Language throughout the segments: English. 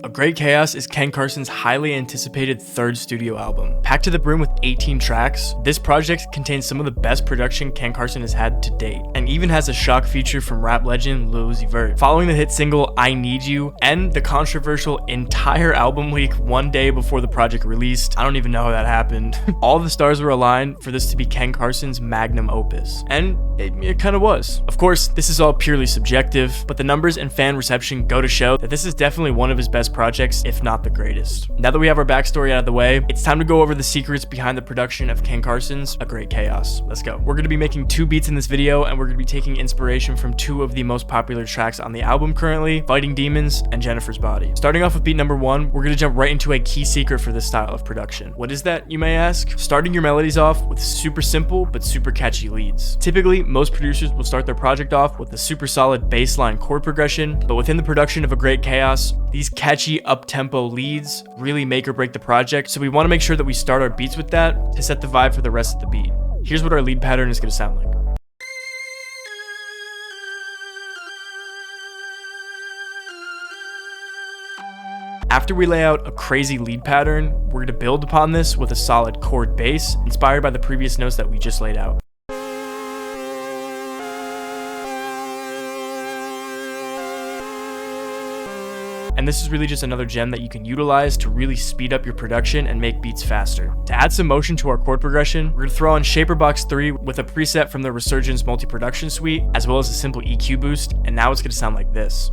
A Great Chaos is Ken Carson's highly anticipated third studio album. Packed to the brim with 18 tracks, this project contains some of the best production Ken Carson has had to date, and even has a shock feature from rap legend Lil Uzi Vert. Following the hit single I Need You and the controversial entire album leak one day before the project released, I don't even know how that happened, all the stars were aligned for this to be Ken Carson's magnum opus. And it kind of was. Of course, this is all purely subjective, but the numbers and fan reception go to show that this is definitely one of his best projects, if not the greatest. Now that we have our backstory out of the way, it's time to go over the secrets behind the production of Ken Carson's A Great Chaos. Let's go. We're going to be making 2 beats in this video, and we're going to be taking inspiration from 2 of the most popular tracks on the album currently, Fighting Demons and Jennifer's Body. Starting off with beat number 1, we're going to jump right into a key secret for this style of production. What is that, you may ask? Starting your melodies off with super simple but super catchy leads. Typically, most producers will start their project off with a super solid bassline chord progression, but within the production of A Great Chaos, these catchy up-tempo leads really make or break the project, so we want to make sure that we start our beats with that to set the vibe for the rest of the beat. Here's what our lead pattern is going to sound like. After we lay out a crazy lead pattern, we're going to build upon this with a solid chord bass inspired by the previous notes that we just laid out. And this is really just another gem that you can utilize to really speed up your production and make beats faster. To add some motion to our chord progression, we're going to throw on Shaperbox 3 with a preset from the Resurgence multi-production suite, as well as a simple EQ boost, and now it's going to sound like this.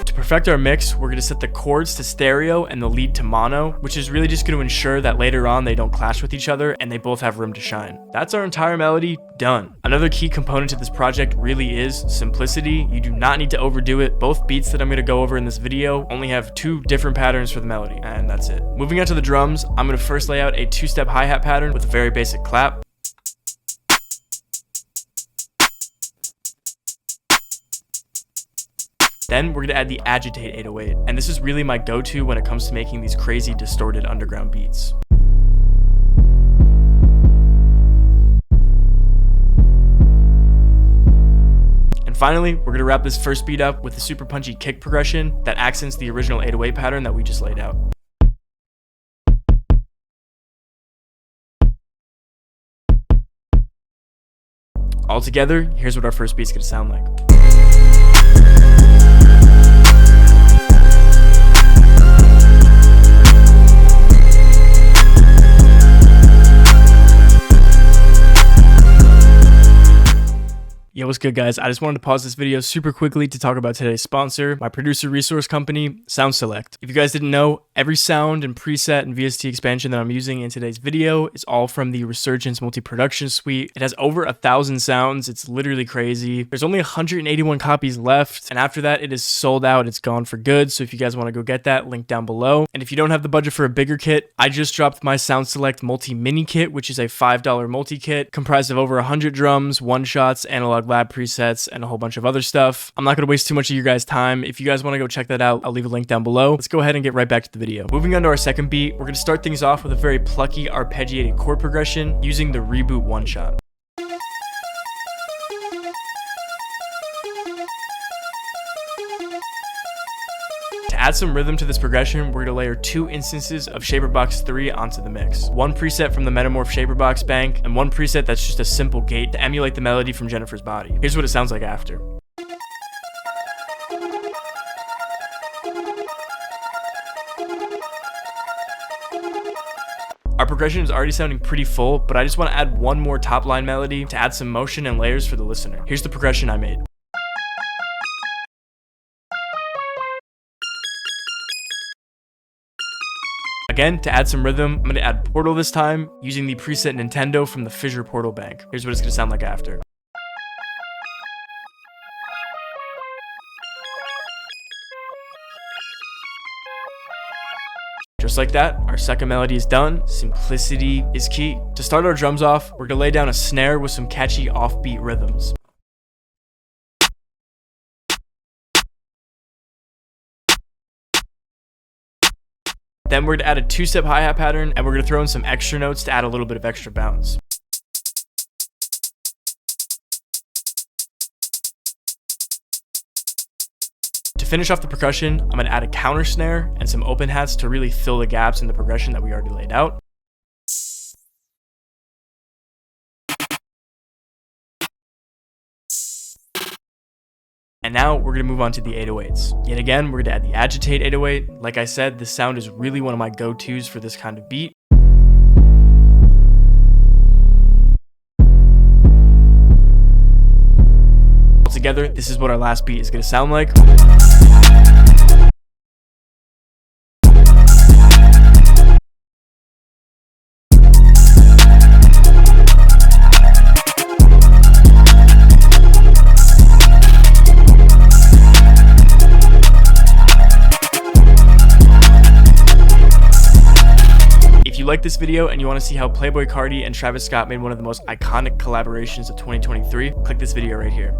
To perfect our mix, we're going to set the chords to stereo and the lead to mono, which is really just going to ensure that later on they don't clash with each other and they both have room to shine. That's our entire melody done. Another key component to this project really is simplicity. You do not need to overdo it. Both beats that I'm going to go over in this video only have 2 different patterns for the melody, and that's it. Moving on to the drums, I'm going to first lay out a 2-step hi-hat pattern with a very basic clap. Then we're going to add the Agitate 808, and this is really my go-to when it comes to making these crazy distorted underground beats. And finally, we're going to wrap this first beat up with a super punchy kick progression that accents the original 808 pattern that we just laid out. All together, here's what our first beat's going to sound like. Yo, what's good, guys? I just wanted to pause this video super quickly to talk about today's sponsor, my producer resource company, SoundSelect. If you guys didn't know, every sound and preset and VST expansion that I'm using in today's video is all from the Resurgence multi-production suite. It has over 1,000 sounds. It's literally crazy. There's only 181 copies left, and after that, it is sold out. It's gone for good, so if you guys want to go get that, link down below. And if you don't have the budget for a bigger kit, I just dropped my SoundSelect multi-mini kit, which is a $5 multi-kit comprised of over 100 drums, one-shots, analog lab presets, and a whole bunch of other stuff. I'm not going to waste too much of your guys' time. If you guys want to go check that out, I'll leave a link down below. Let's go ahead and get right back to the video. Moving on to our second beat, we're going to start things off with a very plucky arpeggiated chord progression using the Reboot one-shot. To add some rhythm to this progression, we're going to layer 2 instances of Shaperbox 3 onto the mix. One preset from the Metamorph Shaperbox bank, and one preset that's just a simple gate to emulate the melody from Jennifer's Body. Here's what it sounds like after. Our progression is already sounding pretty full, but I just want to add one more top line melody to add some motion and layers for the listener. Here's the progression I made. Again, to add some rhythm, I'm going to add Portal this time, using the preset Nintendo from the Fissure Portal bank. Here's what it's going to sound like after. Just like that, our second melody is done. Simplicity is key. To start our drums off, we're going to lay down a snare with some catchy offbeat rhythms. Then we're going to add a 2-step hi-hat pattern, and we're going to throw in some extra notes to add a little bit of extra bounce. finish off the percussion, I'm gonna add a counter snare and some open hats to really fill the gaps in the progression that we already laid out. And now we're gonna move on to the 808s. Yet again, we're gonna add the agitate 808. Like I said, this sound is really one of my go-tos for this kind of beat. Altogether, this is what our last beat is gonna sound like. If you like this video and you want to see how Playboi Carti and Travis Scott made one of the most iconic collaborations of 2023, click this video right here.